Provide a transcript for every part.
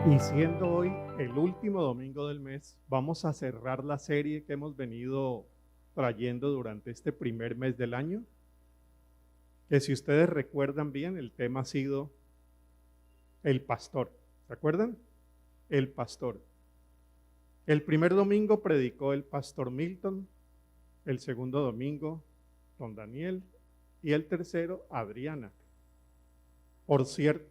Y siendo hoy el último domingo del mes, vamos a cerrar la serie que hemos venido trayendo durante este primer mes del año, que si ustedes recuerdan bien, el tema ha sido el pastor. ¿Se acuerdan? El pastor. El primer domingo predicó el pastor Milton, el segundo domingo don Daniel y el tercero Adriana. Por cierto,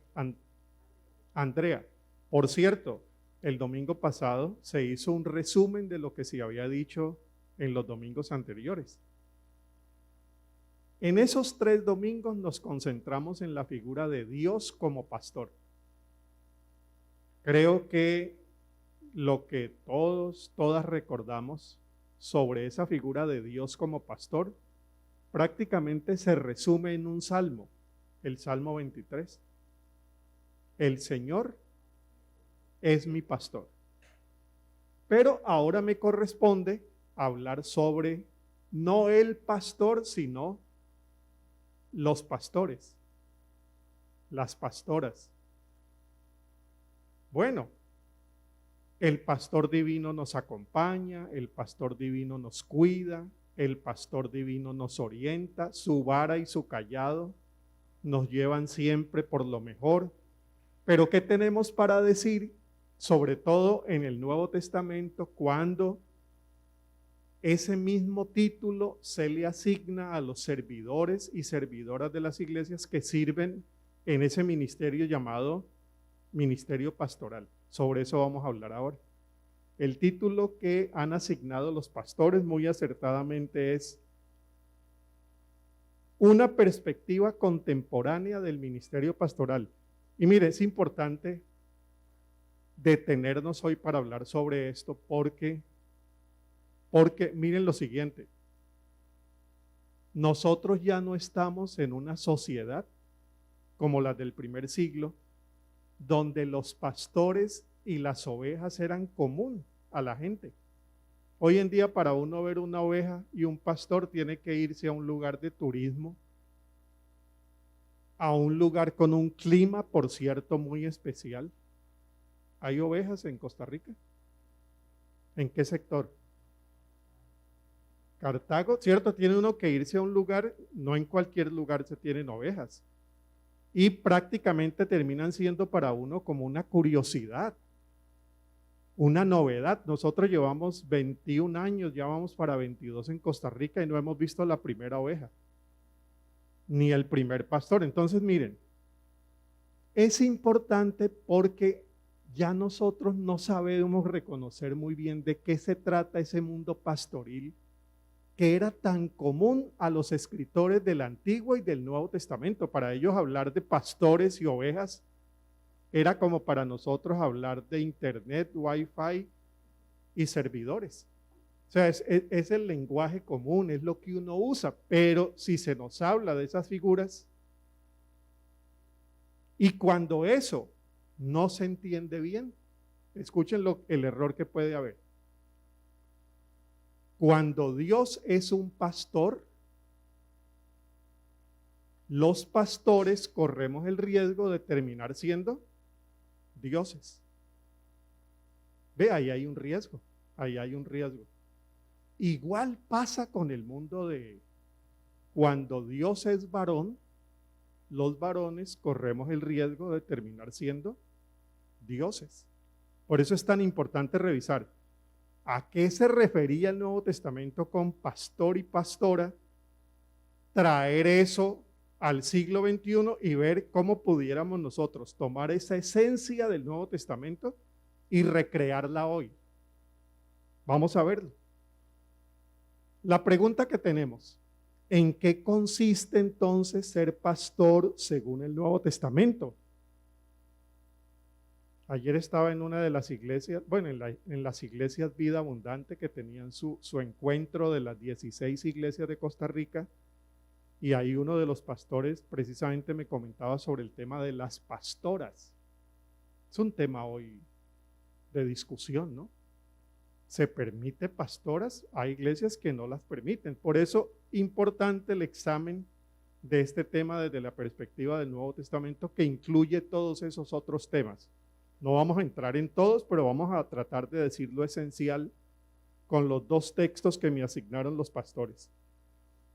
Andrea. Por cierto, el domingo pasado se hizo un resumen de lo que se había dicho en los domingos anteriores. En esos 3 domingos nos concentramos en la figura de Dios como pastor. Creo que lo que todas recordamos sobre esa figura de Dios como pastor prácticamente se resume en un salmo, el Salmo 23. El Señor es mi pastor. Pero ahora me corresponde hablar sobre no el pastor, sino los pastores, las pastoras. Bueno, el pastor divino nos acompaña, el pastor divino nos cuida, el pastor divino nos orienta, su vara y su cayado nos llevan siempre por lo mejor. Pero ¿qué tenemos para decir, sobre todo en el Nuevo Testamento, cuando ese mismo título se le asigna a los servidores y servidoras de las iglesias que sirven en ese ministerio llamado ministerio pastoral? Sobre eso vamos a hablar ahora. El título que han asignado los pastores muy acertadamente es una perspectiva contemporánea del ministerio pastoral. Y mire, es importante detenernos hoy para hablar sobre esto porque miren lo siguiente, nosotros ya no estamos en una sociedad como la del primer siglo, donde los pastores y las ovejas eran común a la gente. Hoy en día, para uno ver una oveja y un pastor, tiene que irse a un lugar de turismo, a un lugar con un clima, por cierto, muy especial. ¿Hay ovejas en Costa Rica? ¿En qué sector? Cartago, cierto, tiene uno que irse a un lugar, no en cualquier lugar se tienen ovejas. Y prácticamente terminan siendo para uno como una curiosidad, una novedad. Nosotros llevamos 21 años, ya vamos para 22 en Costa Rica y no hemos visto la primera oveja, ni el primer pastor. Entonces, miren, es importante porque ya nosotros no sabemos reconocer muy bien de qué se trata ese mundo pastoril que era tan común a los escritores del Antiguo y del Nuevo Testamento. Para ellos hablar de pastores y ovejas era como para nosotros hablar de internet, wifi y servidores. O sea, es el lenguaje común, es lo que uno usa, pero si se nos habla de esas figuras, y cuando eso no se entiende bien, escuchen el error que puede haber. Cuando Dios es un pastor, los pastores corremos el riesgo de terminar siendo dioses. Ve, ahí hay un riesgo, ahí hay un riesgo. Igual pasa con el mundo de cuando Dios es varón, los varones corremos el riesgo de terminar siendo dioses. Por eso es tan importante revisar a qué se refería el Nuevo Testamento con pastor y pastora, traer eso al siglo XXI y ver cómo pudiéramos nosotros tomar esa esencia del Nuevo Testamento y recrearla hoy. Vamos a verlo. La pregunta que tenemos, ¿en qué consiste entonces ser pastor según el Nuevo Testamento? Ayer estaba en una de las iglesias, bueno, en las iglesias Vida Abundante que tenían su encuentro de las 16 iglesias de Costa Rica, y ahí uno de los pastores precisamente me comentaba sobre el tema de las pastoras. Es un tema hoy de discusión, ¿no? ¿Se permite pastoras? Hay iglesias que no las permiten. Por eso, importante el examen de este tema desde la perspectiva del Nuevo Testamento, que incluye todos esos otros temas. No vamos a entrar en todos, pero vamos a tratar de decir lo esencial con los dos textos que me asignaron los pastores.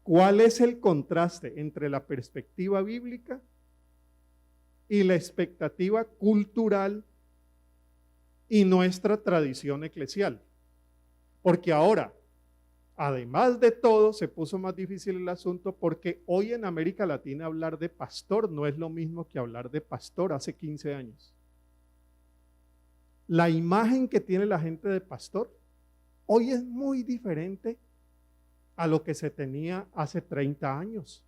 ¿Cuál es el contraste entre la perspectiva bíblica y la expectativa cultural y nuestra tradición eclesial? Porque ahora, además de todo, se puso más difícil el asunto porque hoy en América Latina hablar de pastor no es lo mismo que hablar de pastor hace 15 años. La imagen que tiene la gente de pastor hoy es muy diferente a lo que se tenía hace 30 años.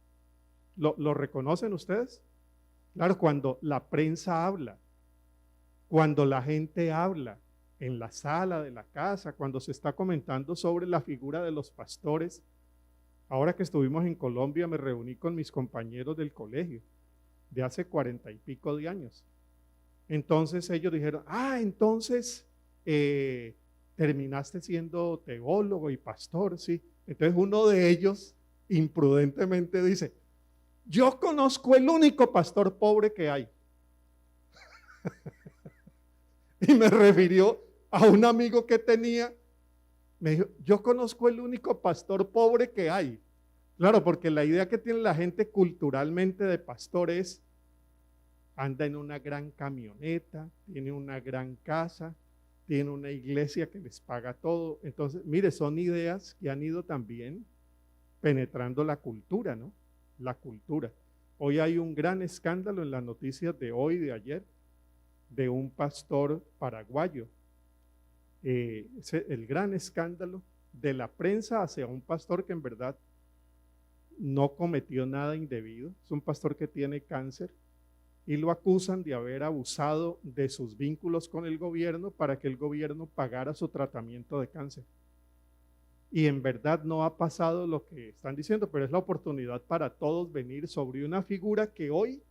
¿Lo reconocen ustedes? Claro, cuando la prensa habla, cuando la gente habla en la sala de la casa, cuando se está comentando sobre la figura de los pastores. Ahora que estuvimos en Colombia me reuní con mis compañeros del colegio de hace 40 y pico de años. Entonces ellos dijeron, entonces terminaste siendo teólogo y pastor, sí. Entonces uno de ellos imprudentemente dice, yo conozco el único pastor pobre que hay. Y me refirió a un amigo que tenía, me dijo, yo conozco el único pastor pobre que hay. Claro, porque la idea que tiene la gente culturalmente de pastor es, anda en una gran camioneta, tiene una gran casa, tiene una iglesia que les paga todo. Entonces, mire, son ideas que han ido también penetrando la cultura, ¿no? La cultura. Hoy hay un gran escándalo en las noticias de hoy, de ayer, de un pastor paraguayo. El gran escándalo de la prensa hacia un pastor que en verdad no cometió nada indebido. Es un pastor que tiene cáncer y lo acusan de haber abusado de sus vínculos con el gobierno para que el gobierno pagara su tratamiento de cáncer. Y en verdad no ha pasado lo que están diciendo, pero es la oportunidad para todos venir sobre una figura que hoy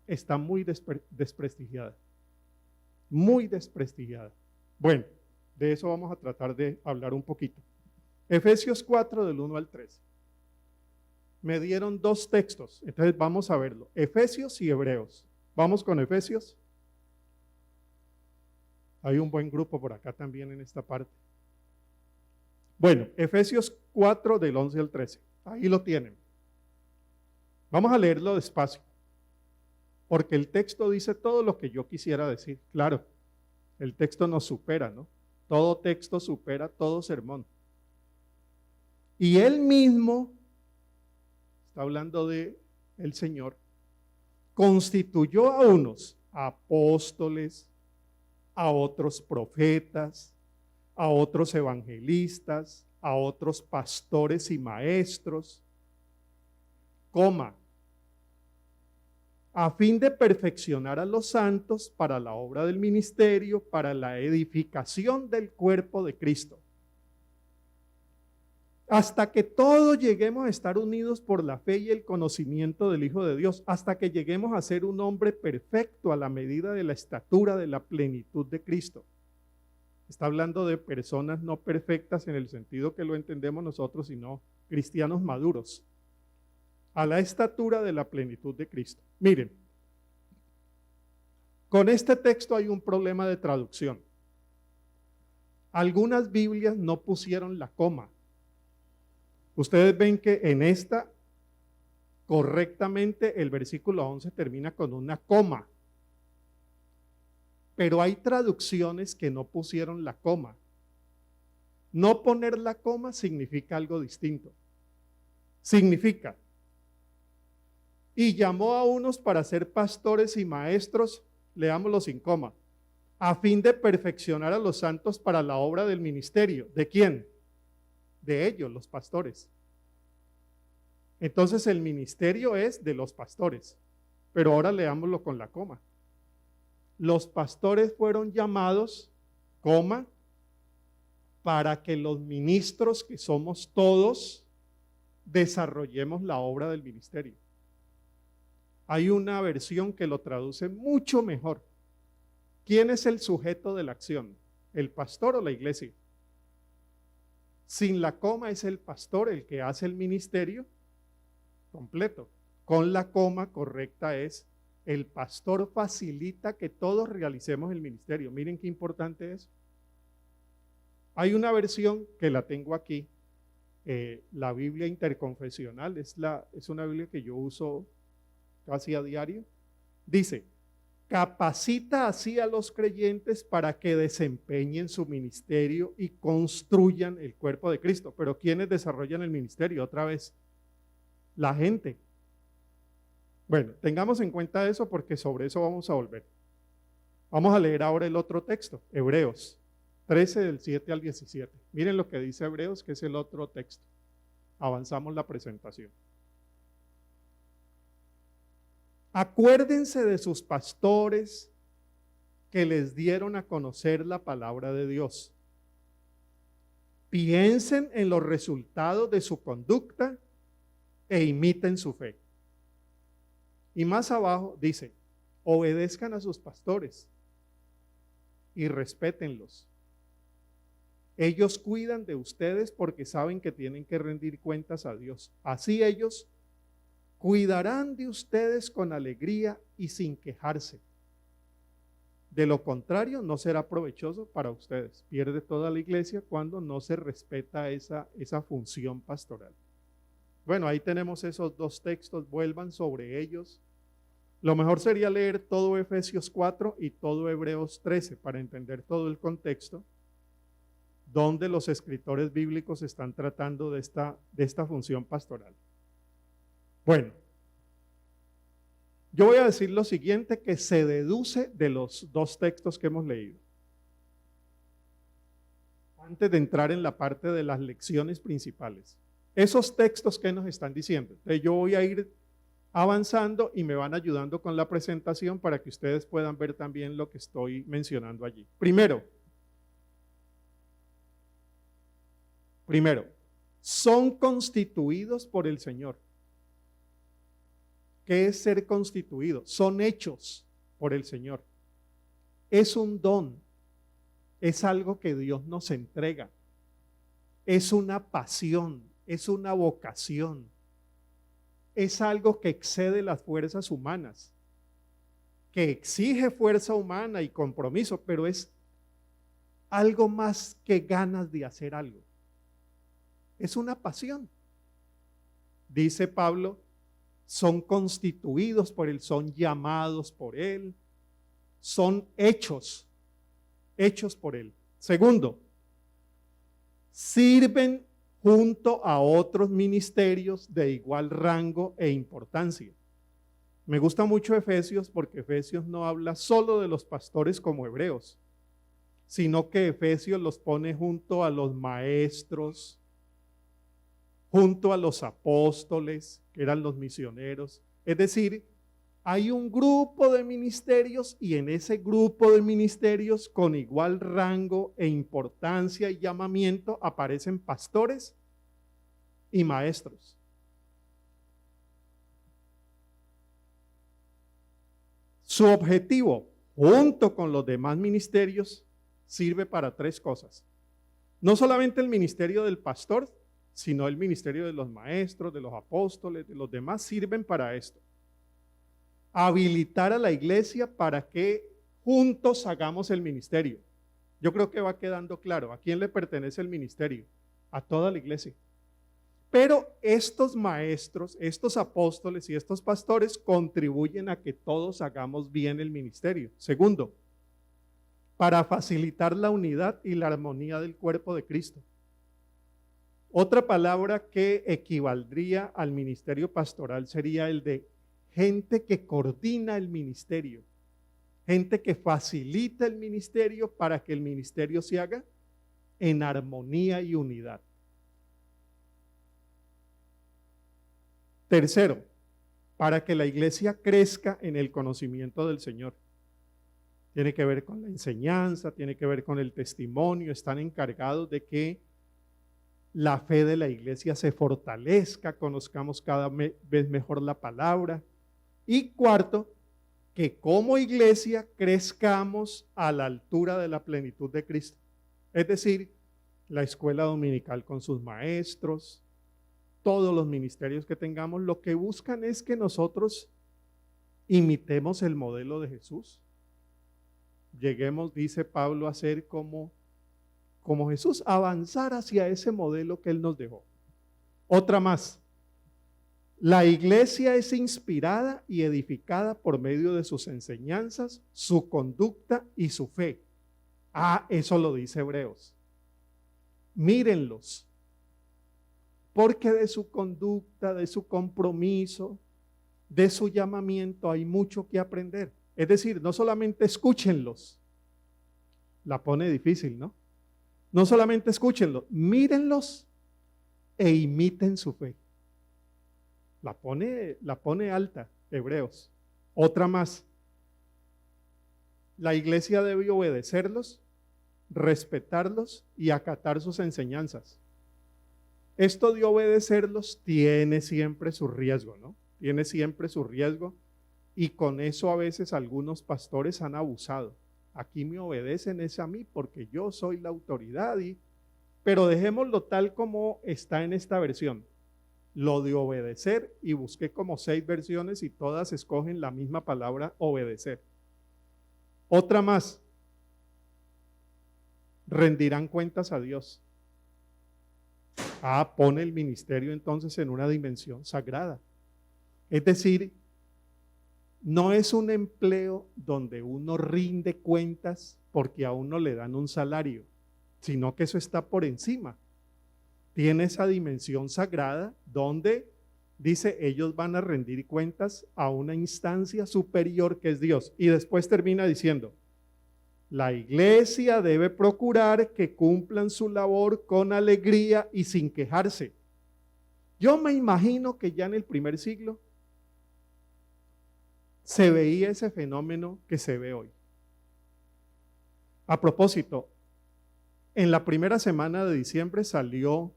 está muy desprestigiada. Muy desprestigiada. Bueno, de eso vamos a tratar de hablar un poquito. Efesios 4 del 1 al 13. Me dieron dos textos, entonces vamos a verlo. Efesios y Hebreos. Vamos con Efesios. Hay un buen grupo por acá también en esta parte. Bueno, Efesios 4 del 11 al 13. Ahí lo tienen. Vamos a leerlo despacio, porque el texto dice todo lo que yo quisiera decir. Claro, el texto nos supera, ¿no? Todo texto supera todo sermón. Y él mismo, está hablando de el Señor, constituyó a unos apóstoles, a otros profetas, a otros evangelistas, a otros pastores y maestros, a fin de perfeccionar a los santos para la obra del ministerio, para la edificación del cuerpo de Cristo, hasta que todos lleguemos a estar unidos por la fe y el conocimiento del Hijo de Dios, hasta que lleguemos a ser un hombre perfecto a la medida de la estatura de la plenitud de Cristo. Está hablando de personas no perfectas en el sentido que lo entendemos nosotros, sino cristianos maduros, a la estatura de la plenitud de Cristo. Miren, con este texto hay un problema de traducción. Algunas Biblias no pusieron la coma. Ustedes ven que en esta, correctamente, el versículo 11 termina con una coma. Pero hay traducciones que no pusieron la coma. No poner la coma significa algo distinto. Significa, y llamó a unos para ser pastores y maestros, leámoslo sin coma, a fin de perfeccionar a los santos para la obra del ministerio. ¿De quién? De ellos, los pastores. Entonces el ministerio es de los pastores, pero ahora leámoslo con la coma. Los pastores fueron llamados, para que los ministros, que somos todos, desarrollemos la obra del ministerio. Hay una versión que lo traduce mucho mejor. ¿Quién es el sujeto de la acción? ¿El pastor o la iglesia? Sin la coma es el pastor el que hace el ministerio completo. Con la coma correcta es El pastor facilita que todos realicemos el ministerio. Miren qué importante es. Hay una versión que la tengo aquí, la Biblia interconfesional, es una Biblia que yo uso casi a diario. Dice, capacita así a los creyentes para que desempeñen su ministerio y construyan el cuerpo de Cristo. Pero ¿quiénes desarrollan el ministerio? Otra vez, la gente. Bueno, tengamos en cuenta eso porque sobre eso vamos a volver. Vamos a leer ahora el otro texto, Hebreos 13 del 7 al 17. Miren lo que dice Hebreos, que es el otro texto. Avanzamos la presentación. Acuérdense de sus pastores que les dieron a conocer la palabra de Dios. Piensen en los resultados de su conducta e imiten su fe. Y más abajo dice, obedezcan a sus pastores y respétenlos. Ellos cuidan de ustedes porque saben que tienen que rendir cuentas a Dios. Así ellos cuidarán de ustedes con alegría y sin quejarse. De lo contrario, no será provechoso para ustedes. Pierde toda la iglesia cuando no se respeta esa función pastoral. Bueno, ahí tenemos esos dos textos, vuelvan sobre ellos. Lo mejor sería leer todo Efesios 4 y todo Hebreos 13 para entender todo el contexto donde los escritores bíblicos están tratando de esta función pastoral. Bueno, yo voy a decir lo siguiente que se deduce de los dos textos que hemos leído. Antes de entrar en la parte de las lecciones principales. Esos textos que nos están diciendo. Entonces yo voy a ir avanzando y me van ayudando con la presentación para que ustedes puedan ver también lo que estoy mencionando allí. Primero, son constituidos por el Señor. ¿Qué es ser constituido? Son hechos por el Señor. Es un don, es algo que Dios nos entrega, es una pasión, es una vocación, es algo que excede las fuerzas humanas, que exige fuerza humana y compromiso, pero es algo más que ganas de hacer algo. Es una pasión. Dice Pablo, son constituidos por Él, son llamados por Él, son hechos por Él. Segundo, sirven junto a otros ministerios de igual rango e importancia. Me gusta mucho Efesios porque Efesios no habla solo de los pastores como Hebreos, sino que Efesios los pone junto a los maestros, junto a los apóstoles, que eran los misioneros. Es decir, hay un grupo de ministerios y en ese grupo de ministerios con igual rango e importancia y llamamiento aparecen pastores y maestros. Su objetivo, junto con los demás ministerios, sirve para tres cosas. No solamente el ministerio del pastor, sino el ministerio de los maestros, de los apóstoles, de los demás, sirven para esto. Habilitar a la iglesia para que juntos hagamos el ministerio. Yo creo que va quedando claro a quién le pertenece el ministerio, a toda la iglesia. Pero estos maestros, estos apóstoles y estos pastores contribuyen a que todos hagamos bien el ministerio. Segundo, para facilitar la unidad y la armonía del cuerpo de Cristo. Otra palabra que equivaldría al ministerio pastoral sería el de gente que coordina el ministerio, gente que facilita el ministerio para que el ministerio se haga en armonía y unidad. Tercero, para que la iglesia crezca en el conocimiento del Señor. Tiene que ver con la enseñanza, tiene que ver con el testimonio, están encargados de que la fe de la iglesia se fortalezca, conozcamos cada vez mejor la palabra. Y cuarto, que como iglesia crezcamos a la altura de la plenitud de Cristo. Es decir, la escuela dominical con sus maestros, todos los ministerios que tengamos, lo que buscan es que nosotros Imitemos el modelo de Jesús. Lleguemos, dice Pablo, a ser como Jesús, avanzar hacia ese modelo que Él nos dejó. Otra más. La iglesia es inspirada y edificada por medio de sus enseñanzas, su conducta y su fe. Eso lo dice Hebreos. Mírenlos, porque de su conducta, de su compromiso, de su llamamiento hay mucho que aprender. Es decir, no solamente escúchenlos, la pone difícil, ¿no? No solamente escúchenlos, mírenlos e imiten su fe. La pone alta, Hebreos. Otra más. La iglesia debe obedecerlos, respetarlos y acatar sus enseñanzas. Esto de obedecerlos tiene siempre su riesgo, ¿no? Tiene siempre su riesgo, y con eso a veces algunos pastores han abusado. Aquí me obedecen es a mí porque yo soy la autoridad, pero dejémoslo tal como está en esta versión. Lo de obedecer, y busqué como 6 versiones y todas escogen la misma palabra, obedecer. Otra más. Rendirán cuentas a Dios. Pone el ministerio entonces en una dimensión sagrada. Es decir, no es un empleo donde uno rinde cuentas porque a uno le dan un salario, sino que eso está por encima. Tiene esa dimensión sagrada donde dice ellos van a rendir cuentas a una instancia superior que es Dios. Y después termina diciendo, la iglesia debe procurar que cumplan su labor con alegría y sin quejarse. Yo me imagino que ya en el primer siglo se veía ese fenómeno que se ve hoy. A propósito, en la primera semana de diciembre salió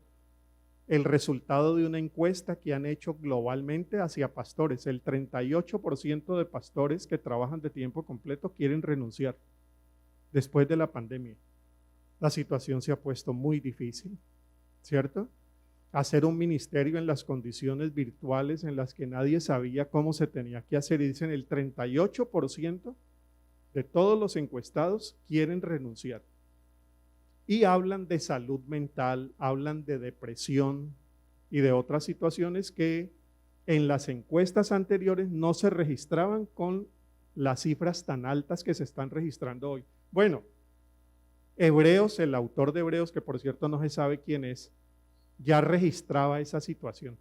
el resultado de una encuesta que han hecho globalmente hacia pastores. El 38% de pastores que trabajan de tiempo completo quieren renunciar después de la pandemia. La situación se ha puesto muy difícil, ¿cierto? Hacer un ministerio en las condiciones virtuales en las que nadie sabía cómo se tenía que hacer, y dicen el 38% de todos los encuestados quieren renunciar. Y hablan de salud mental, hablan de depresión y de otras situaciones que en las encuestas anteriores no se registraban con las cifras tan altas que se están registrando hoy. Bueno, Hebreos, el autor de Hebreos, que por cierto no se sabe quién es, ya registraba esa situación.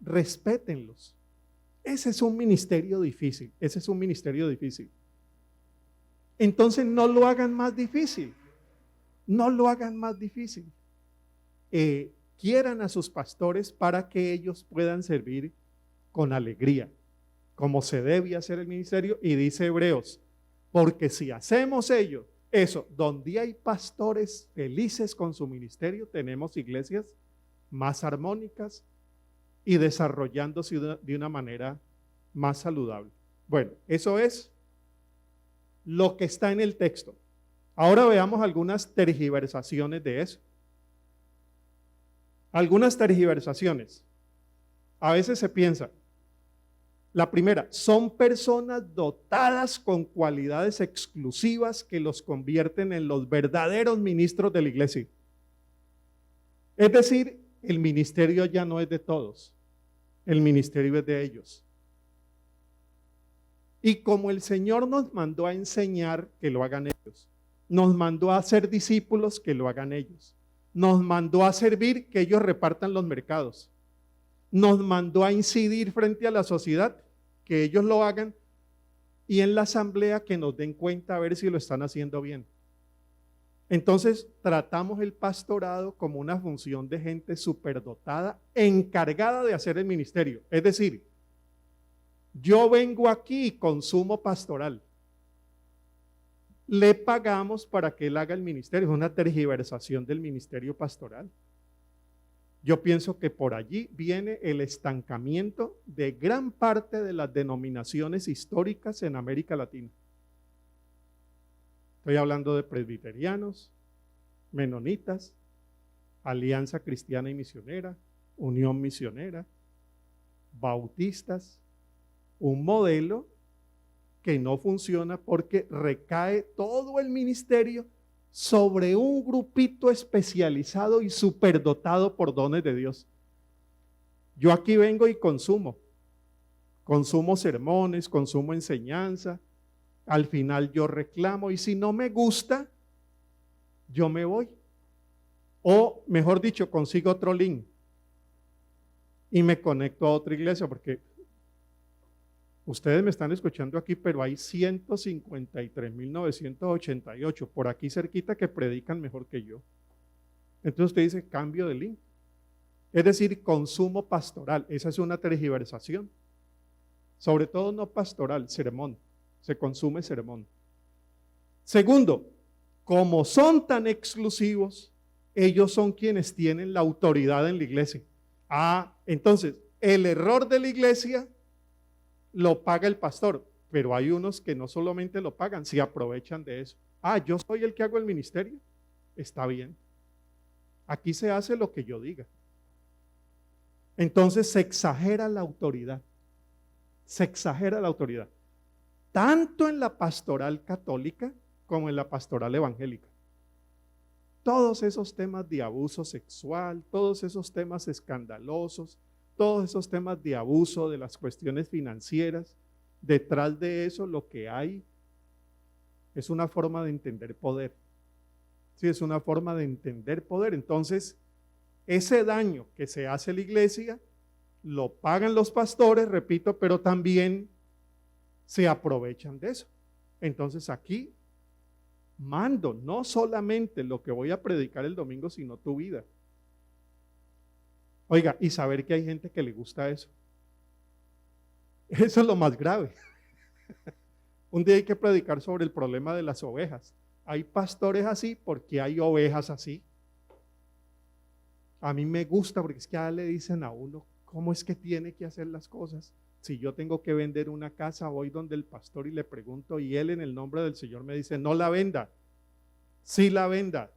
Respétenlos. Ese es un ministerio difícil, Entonces no lo hagan más difícil, quieran a sus pastores para que ellos puedan servir con alegría, como se debe hacer el ministerio. Y dice Hebreos, porque si hacemos eso, donde hay pastores felices con su ministerio, tenemos iglesias más armónicas y desarrollándose de una manera más saludable. Bueno, eso es lo que está en el texto. Ahora veamos algunas tergiversaciones de eso. Algunas tergiversaciones. A veces se piensa, la primera, son personas dotadas con cualidades exclusivas que los convierten en los verdaderos ministros de la iglesia. Es decir, el ministerio ya no es de todos, el ministerio es de ellos. Y como el Señor nos mandó a enseñar, que lo hagan ellos. Nos mandó a hacer discípulos, que lo hagan ellos. Nos mandó a servir, que ellos repartan los mercados. Nos mandó a incidir frente a la sociedad, que ellos lo hagan, y en la asamblea que nos den cuenta a ver si lo están haciendo bien. Entonces tratamos el pastorado como una función de gente superdotada, encargada de hacer el ministerio. Es decir, yo vengo aquí y consumo pastoral. Le pagamos para que él haga el ministerio. Es una tergiversación del ministerio pastoral. Yo pienso que por allí viene el estancamiento de gran parte de las denominaciones históricas en América Latina. Estoy hablando de presbiterianos, menonitas, Alianza Cristiana y Misionera, Unión Misionera, bautistas, un modelo que no funciona porque recae todo el ministerio sobre un grupito especializado y superdotado por dones de Dios. Yo aquí vengo y consumo sermones, consumo enseñanza, al final yo reclamo y si no me gusta, yo me voy. O mejor dicho, consigo otro link y me conecto a otra iglesia porque ustedes me están escuchando aquí, pero hay 153.988 por aquí cerquita que predican mejor que yo. Entonces usted dice cambio de link. Es decir, consumo pastoral. Esa es una tergiversación. Sobre todo no pastoral, sermón. Se consume sermón. Segundo, como son tan exclusivos, ellos son quienes tienen la autoridad en la iglesia. Entonces, el error de la iglesia lo paga el pastor, pero hay unos que no solamente lo pagan, se aprovechan de eso. Yo soy el que hago el ministerio. Está bien. Aquí se hace lo que yo diga. Entonces se exagera la autoridad. Se exagera la autoridad. Tanto en la pastoral católica como en la pastoral evangélica. Todos esos temas de abuso sexual, todos esos temas escandalosos, todos esos temas de abuso de las cuestiones financieras, detrás de eso lo que hay es una forma de entender poder. Sí, es una forma de entender poder. Entonces, ese daño que se hace a la iglesia lo pagan los pastores, repito, pero también se aprovechan de eso. Entonces aquí mando no solamente lo que voy a predicar el domingo, sino tu vida. Oiga, y saber que hay gente que le gusta eso. Eso es lo más grave. Un día hay que predicar sobre el problema de las ovejas. Hay pastores así porque hay ovejas así. A mí me gusta porque es que ya le dicen a uno cómo es que tiene que hacer las cosas. Si yo tengo que vender una casa, voy donde el pastor y le pregunto y él en el nombre del Señor me dice, no la venda, sí la venda.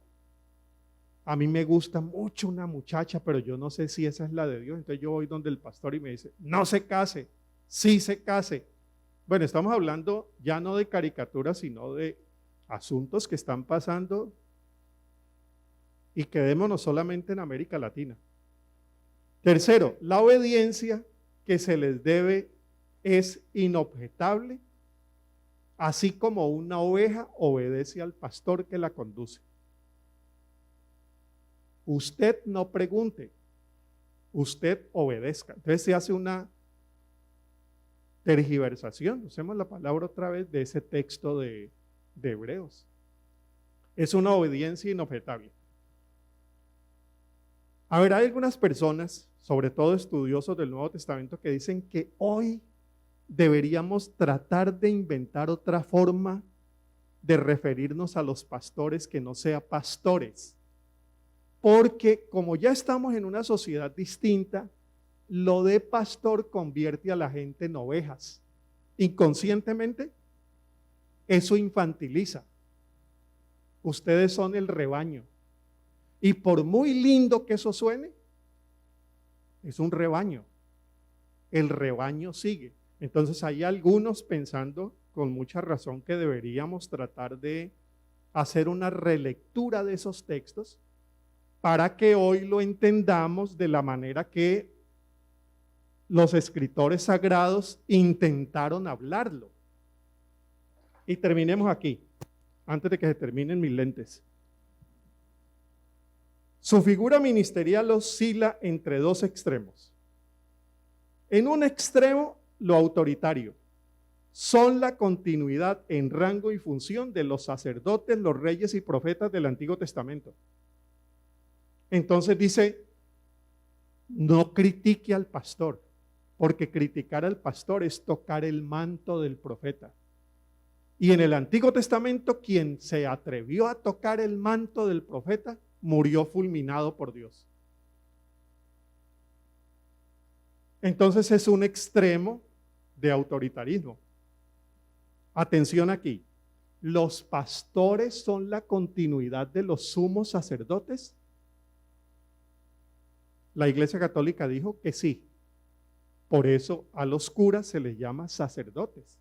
A mí me gusta mucho una muchacha, pero yo no sé si esa es la de Dios. Entonces yo voy donde el pastor y me dice, no se case, sí se case. Bueno, estamos hablando ya no de caricaturas, sino de asuntos que están pasando y quedémonos solamente en América Latina. Tercero, la obediencia que se les debe es inobjetable, así como una oveja obedece al pastor que la conduce. Usted no pregunte, usted obedezca. Entonces se hace una tergiversación, usemos la palabra otra vez, de ese texto de Hebreos. Es una obediencia inobjetable. A ver, hay algunas personas, sobre todo estudiosos del Nuevo Testamento, que dicen que hoy deberíamos tratar de inventar otra forma de referirnos a los pastores que no sea pastores. Porque como ya estamos en una sociedad distinta, lo de pastor convierte a la gente en ovejas. Inconscientemente, eso infantiliza. Ustedes son el rebaño. Y por muy lindo que eso suene, es un rebaño. El rebaño sigue. Entonces hay algunos pensando con mucha razón que deberíamos tratar de hacer una relectura de esos textos para que hoy lo entendamos de la manera que los escritores sagrados intentaron hablarlo. Y terminemos aquí, antes de que se terminen mis lentes. Su figura ministerial oscila entre dos extremos. En un extremo, lo autoritario. Son la continuidad en rango y función de los sacerdotes, los reyes y profetas del Antiguo Testamento. Entonces dice, no critique al pastor, porque criticar al pastor es tocar el manto del profeta. Y en el Antiguo Testamento, quien se atrevió a tocar el manto del profeta, murió fulminado por Dios. Entonces es un extremo de autoritarismo. Atención aquí, ¿los pastores son la continuidad de los sumos sacerdotes? La Iglesia Católica dijo que sí. Por eso a los curas se les llama sacerdotes.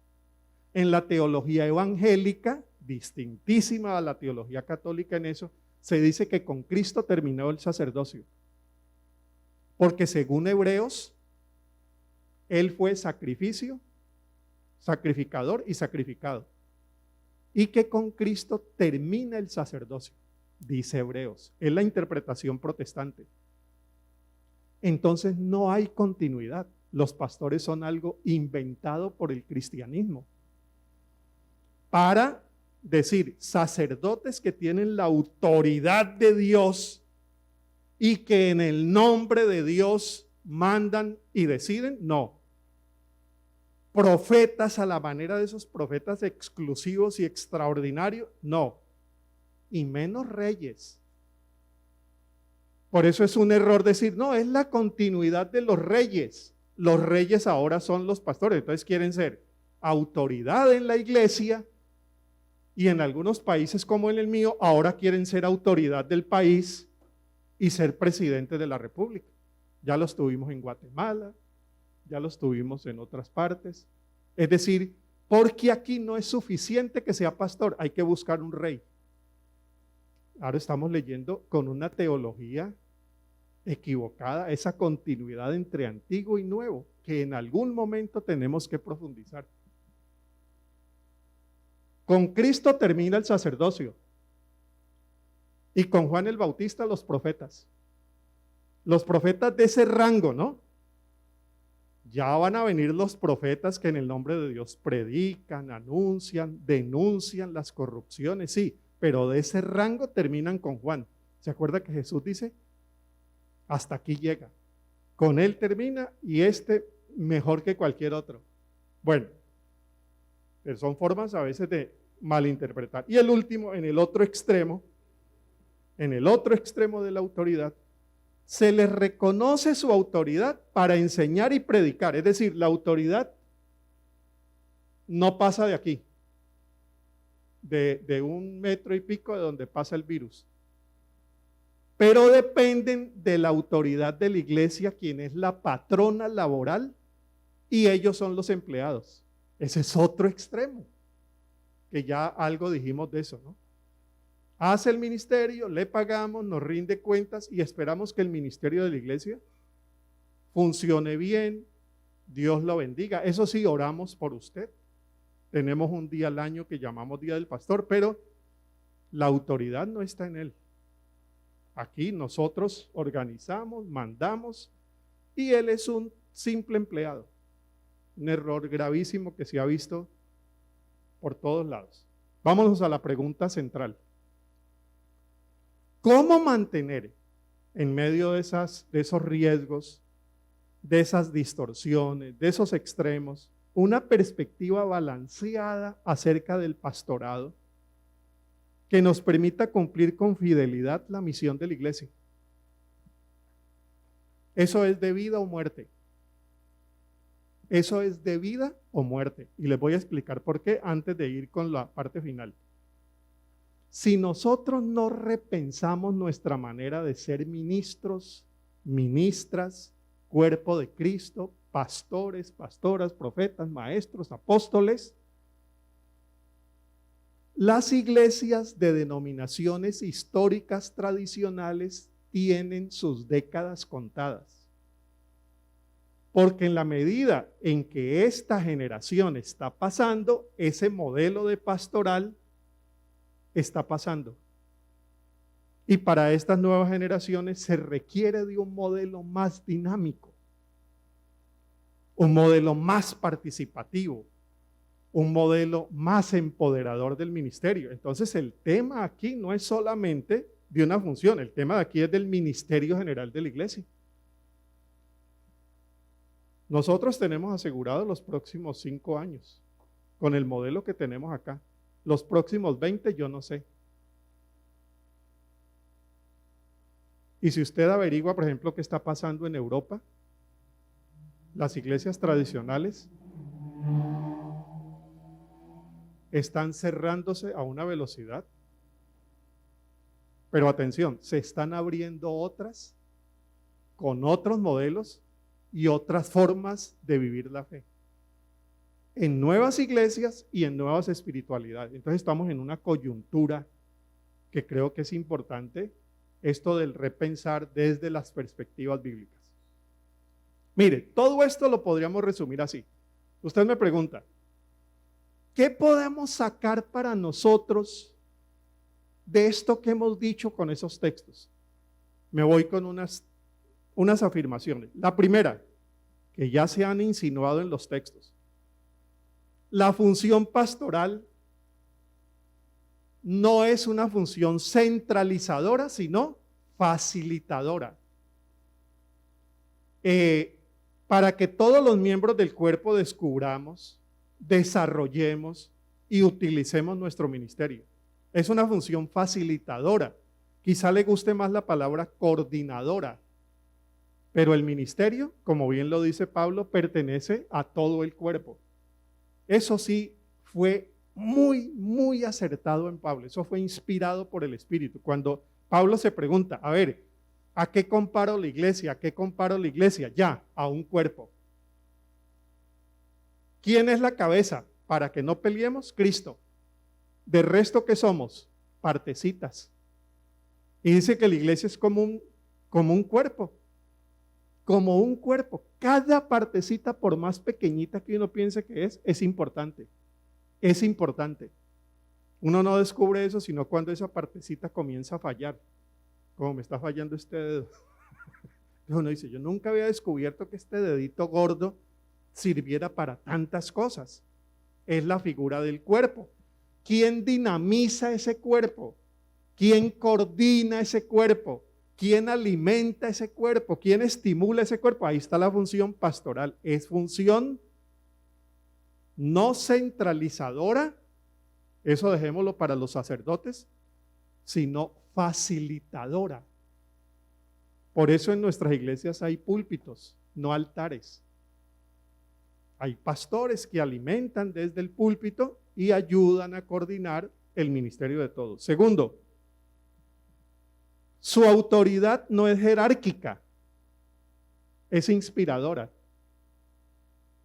En la teología evangélica, distintísima a la teología católica en eso, se dice que con Cristo terminó el sacerdocio. Porque según Hebreos, Él fue sacrificio, sacrificador y sacrificado. Y que con Cristo termina el sacerdocio, dice Hebreos. Es la interpretación protestante. Entonces no hay continuidad. Los pastores son algo inventado por el cristianismo para decir sacerdotes que tienen la autoridad de Dios y que en el nombre de Dios mandan y deciden. No. Profetas a la manera de esos profetas exclusivos y extraordinarios. No. Y menos reyes. Por eso es un error decir, no, es la continuidad de los reyes. Los reyes ahora son los pastores, entonces quieren ser autoridad en la iglesia y en algunos países como en el mío, ahora quieren ser autoridad del país y ser presidente de la república. Ya los tuvimos en Guatemala, ya los tuvimos en otras partes. Es decir, porque aquí no es suficiente que sea pastor, hay que buscar un rey. Ahora estamos leyendo con una teología equivocada, esa continuidad entre antiguo y nuevo, que en algún momento tenemos que profundizar. Con Cristo termina el sacerdocio y con Juan el Bautista los profetas. Los profetas de ese rango, ¿no? Ya van a venir los profetas que en el nombre de Dios predican, anuncian, denuncian las corrupciones, sí, pero de ese rango terminan con Juan. ¿Se acuerda que Jesús dice? Hasta aquí llega. Con él termina y mejor que cualquier otro. Bueno, pero son formas a veces de malinterpretar. Y el último, en el otro extremo de la autoridad, se les reconoce su autoridad para enseñar y predicar. Es decir, la autoridad no pasa de aquí, de 1 metro y pico de donde pasa el virus. Pero dependen de la autoridad de la iglesia, quien es la patrona laboral, y ellos son los empleados. Ese es otro extremo, que ya algo dijimos de eso, ¿no? Hace el ministerio, le pagamos, nos rinde cuentas y esperamos que el ministerio de la iglesia funcione bien, Dios lo bendiga. Eso sí, oramos por usted. Tenemos un día al año que llamamos Día del Pastor, pero la autoridad no está en él. Aquí nosotros organizamos, mandamos y él es un simple empleado. Un error gravísimo que se ha visto por todos lados. Vámonos a la pregunta central. ¿Cómo mantener en medio de esos riesgos, de esas distorsiones, de esos extremos, una perspectiva balanceada acerca del pastorado que nos permita cumplir con fidelidad la misión de la iglesia? Eso es de vida o muerte. Eso es de vida o muerte. Y les voy a explicar por qué antes de ir con la parte final. Si nosotros no repensamos nuestra manera de ser ministros, ministras, cuerpo de Cristo, pastores, pastoras, profetas, maestros, apóstoles, las iglesias de denominaciones históricas tradicionales tienen sus décadas contadas. Porque en la medida en que esta generación está pasando, ese modelo de pastoral está pasando. Y para estas nuevas generaciones se requiere de un modelo más dinámico, un modelo más participativo, un modelo más empoderador del ministerio. Entonces el tema aquí no es solamente de una función, el tema de aquí es del ministerio general de la iglesia. Nosotros tenemos asegurado los próximos 5 años con el modelo que tenemos acá. Los próximos 20 yo no sé. Y si usted averigua, por ejemplo, qué está pasando en Europa, las iglesias tradicionales están cerrándose a una velocidad. Pero atención, se están abriendo otras con otros modelos y otras formas de vivir la fe. En nuevas iglesias y en nuevas espiritualidades. Entonces estamos en una coyuntura que creo que es importante, esto del repensar desde las perspectivas bíblicas. Mire, todo esto lo podríamos resumir así. Usted me pregunta, ¿qué podemos sacar para nosotros de esto que hemos dicho con esos textos? Me voy con unas afirmaciones. La primera, que ya se han insinuado en los textos. La función pastoral no es una función centralizadora, sino facilitadora. Para que todos los miembros del cuerpo descubramos, desarrollemos y utilicemos nuestro ministerio. Es una función facilitadora. Quizá le guste más la palabra coordinadora, pero el ministerio, como bien lo dice Pablo, pertenece a todo el cuerpo. Eso sí fue muy acertado en Pablo. Eso fue inspirado por el Espíritu. Cuando Pablo se pregunta, a ver, ¿a qué comparo la iglesia? ¿A qué comparo la iglesia? Ya, a un cuerpo. ¿Quién es la cabeza? Para que no peleemos, Cristo. ¿De resto qué somos? Partecitas. Y dice que la iglesia es como un cuerpo. Como un cuerpo. Cada partecita, por más pequeñita que uno piense que es importante. Es importante. Uno no descubre eso sino cuando esa partecita comienza a fallar. Como me está fallando este dedo. Uno dice, yo nunca había descubierto que este dedito gordo sirviera para tantas cosas. Es la figura del cuerpo. ¿Quién dinamiza ese cuerpo? ¿Quién coordina ese cuerpo? ¿Quién alimenta ese cuerpo? ¿Quién estimula ese cuerpo? Ahí está la función pastoral. Es función no centralizadora, eso dejémoslo para los sacerdotes, sino facilitadora. Por eso en nuestras iglesias hay púlpitos, no altares. Hay pastores que alimentan desde el púlpito y ayudan a coordinar el ministerio de todos. Segundo, su autoridad no es jerárquica, es inspiradora.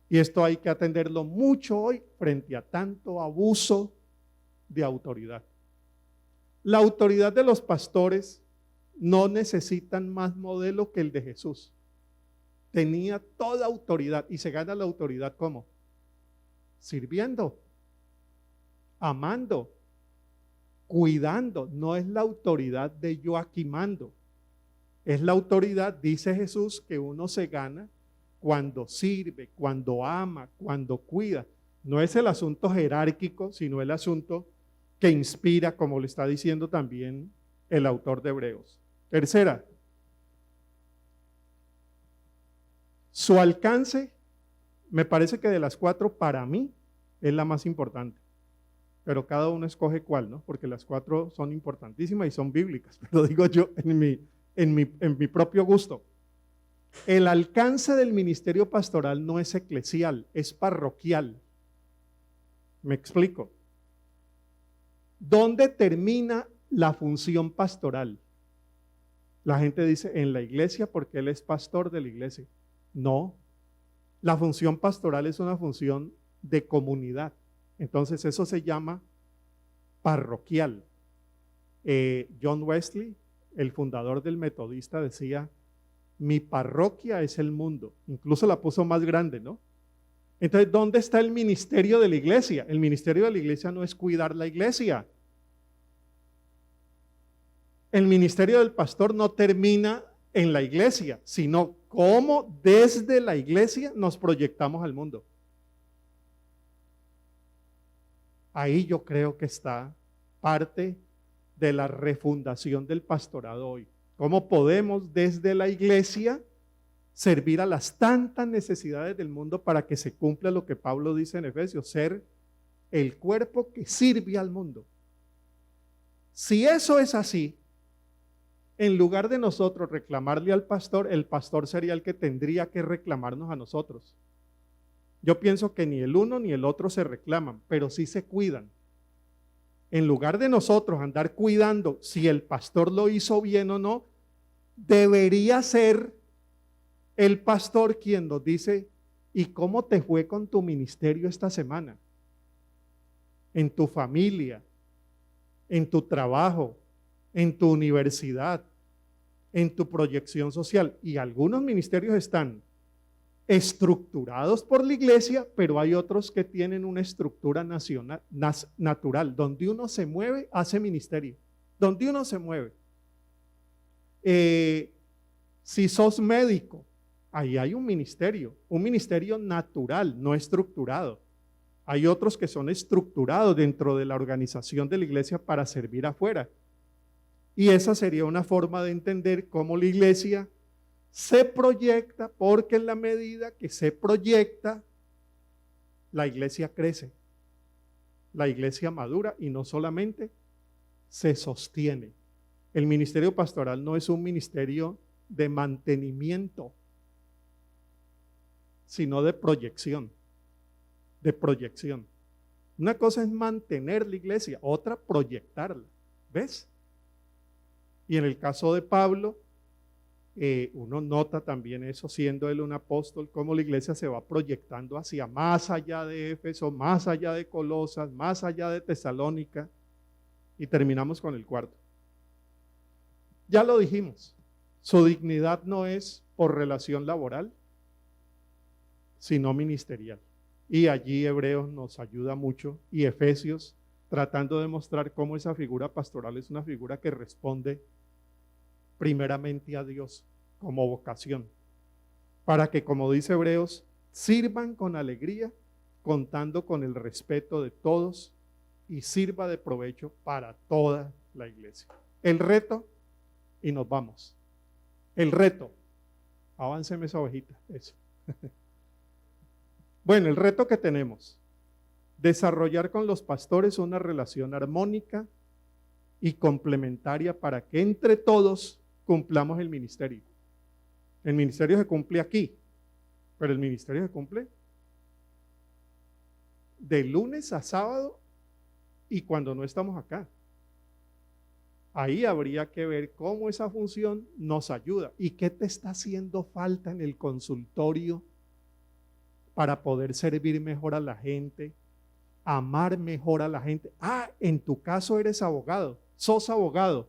Y esto hay que atenderlo mucho hoy frente a tanto abuso de autoridad. La autoridad de los pastores no necesitan más modelo que el de Jesús. Tenía toda autoridad y se gana la autoridad ¿cómo? Sirviendo, amando, cuidando. No es la autoridad de yo aquí mando. Es la autoridad, dice Jesús, que uno se gana cuando sirve, cuando ama, cuando cuida. No es el asunto jerárquico, sino el asunto que inspira, como le está diciendo también el autor de Hebreos. Tercera, su alcance, me parece que de las cuatro, para mí, es la más importante. Pero cada uno escoge cuál, ¿no? Porque las cuatro son importantísimas y son bíblicas, pero digo yo en mi propio gusto. El alcance del ministerio pastoral no es eclesial, es parroquial. Me explico. ¿Dónde termina la función pastoral? La gente dice en la iglesia porque él es pastor de la iglesia. No, la función pastoral es una función de comunidad. Entonces eso se llama parroquial. John Wesley, el fundador del Metodista, decía, mi parroquia es el mundo. Incluso la puso más grande, ¿no? Entonces, ¿dónde está el ministerio de la iglesia? El ministerio de la iglesia no es cuidar la iglesia. El ministerio del pastor no termina en la iglesia, sino cómo desde la iglesia nos proyectamos al mundo. Ahí yo creo que está parte de la refundación del pastorado hoy. ¿Cómo podemos desde la iglesia servir a las tantas necesidades del mundo para que se cumpla lo que Pablo dice en Efesios, ser el cuerpo que sirve al mundo? Si eso es así, en lugar de nosotros reclamarle al pastor, el pastor sería el que tendría que reclamarnos a nosotros. Yo pienso que ni el uno ni el otro se reclaman, pero sí se cuidan. En lugar de nosotros andar cuidando si el pastor lo hizo bien o no, debería ser el pastor quien nos dice, ¿y cómo te fue con tu ministerio esta semana? En tu familia, en tu trabajo, en tu universidad, en tu proyección social. Y algunos ministerios están estructurados por la iglesia, pero hay otros que tienen una estructura natural. Donde uno se mueve, hace ministerio. Donde uno se mueve. Si sos médico, ahí hay un ministerio natural, no estructurado. Hay otros que son estructurados dentro de la organización de la iglesia para servir afuera. Y esa sería una forma de entender cómo la iglesia se proyecta, porque en la medida que se proyecta, la iglesia crece, la iglesia madura y no solamente se sostiene. El ministerio pastoral no es un ministerio de mantenimiento, sino de proyección. De proyección. Una cosa es mantener la iglesia, otra proyectarla. ¿Ves? Y en el caso de Pablo, uno nota también eso, siendo él un apóstol, cómo la iglesia se va proyectando hacia más allá de Éfeso, más allá de Colosas, más allá de Tesalónica, y terminamos con el cuarto. Ya lo dijimos, su dignidad no es por relación laboral, sino ministerial. Y allí Hebreos nos ayuda mucho, y Efesios, tratando de mostrar cómo esa figura pastoral es una figura que responde primeramente a Dios como vocación, para que, como dice Hebreos, sirvan con alegría, contando con el respeto de todos y sirva de provecho para toda la iglesia. El reto, y nos vamos. El reto, avánceme esa ovejita, eso. Bueno, el reto que tenemos, desarrollar con los pastores una relación armónica y complementaria para que entre todos cumplamos el ministerio. El ministerio se cumple aquí, pero el ministerio se cumple de lunes a sábado y cuando no estamos acá. Ahí habría que ver cómo esa función nos ayuda y qué te está haciendo falta en el consultorio para poder servir mejor a la gente, amar mejor a la gente. Ah, en tu caso eres abogado, sos abogado.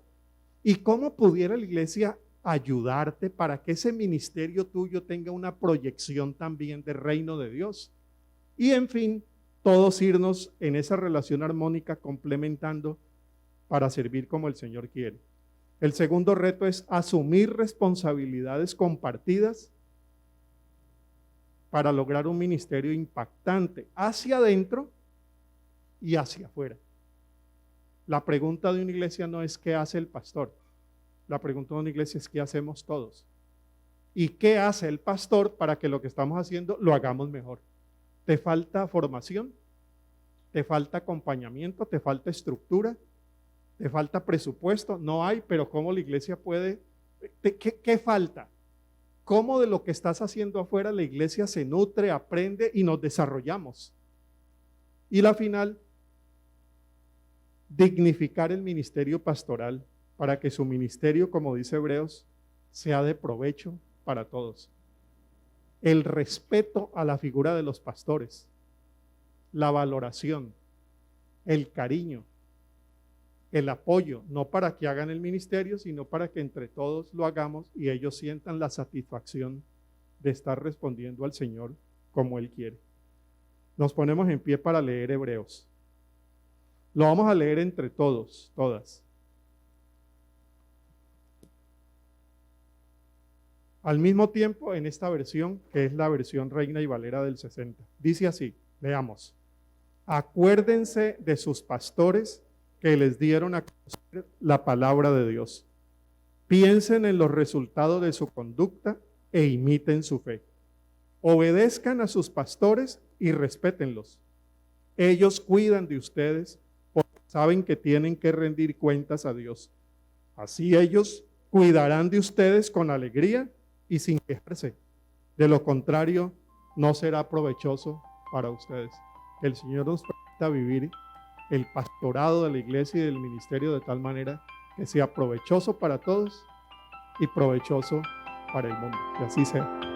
¿Y cómo pudiera la iglesia ayudarte para que ese ministerio tuyo tenga una proyección también del reino de Dios? Y en fin, todos irnos en esa relación armónica complementando para servir como el Señor quiere. El segundo reto es asumir responsabilidades compartidas para lograr un ministerio impactante hacia adentro y hacia afuera. La pregunta de una iglesia no es qué hace el pastor. La pregunta de una iglesia es qué hacemos todos. ¿Y qué hace el pastor para que lo que estamos haciendo lo hagamos mejor? ¿Te falta formación? ¿Te falta acompañamiento? ¿Te falta estructura? ¿Te falta presupuesto? No hay, pero ¿cómo la iglesia puede? ¿Qué falta? ¿Cómo de lo que estás haciendo afuera la iglesia se nutre, aprende y nos desarrollamos? Y la final, dignificar el ministerio pastoral para que su ministerio, como dice Hebreos, sea de provecho para todos. El respeto a la figura de los pastores, la valoración, el cariño, el apoyo, no para que hagan el ministerio, sino para que entre todos lo hagamos y ellos sientan la satisfacción de estar respondiendo al Señor como Él quiere. Nos ponemos en pie para leer Hebreos. Lo vamos a leer entre todos, todas. Al mismo tiempo, en esta versión, que es la versión Reina y Valera del 60, dice así, leamos: acuérdense de sus pastores que les dieron a conocer la palabra de Dios. Piensen en los resultados de su conducta e imiten su fe. Obedezcan a sus pastores y respétenlos. Ellos cuidan de ustedes porque saben que tienen que rendir cuentas a Dios. Así ellos cuidarán de ustedes con alegría y sin quejarse. De lo contrario, no será provechoso para ustedes. Que el Señor nos permita vivir el pastorado de la iglesia y del ministerio de tal manera que sea provechoso para todos y provechoso para el mundo. Que así sea.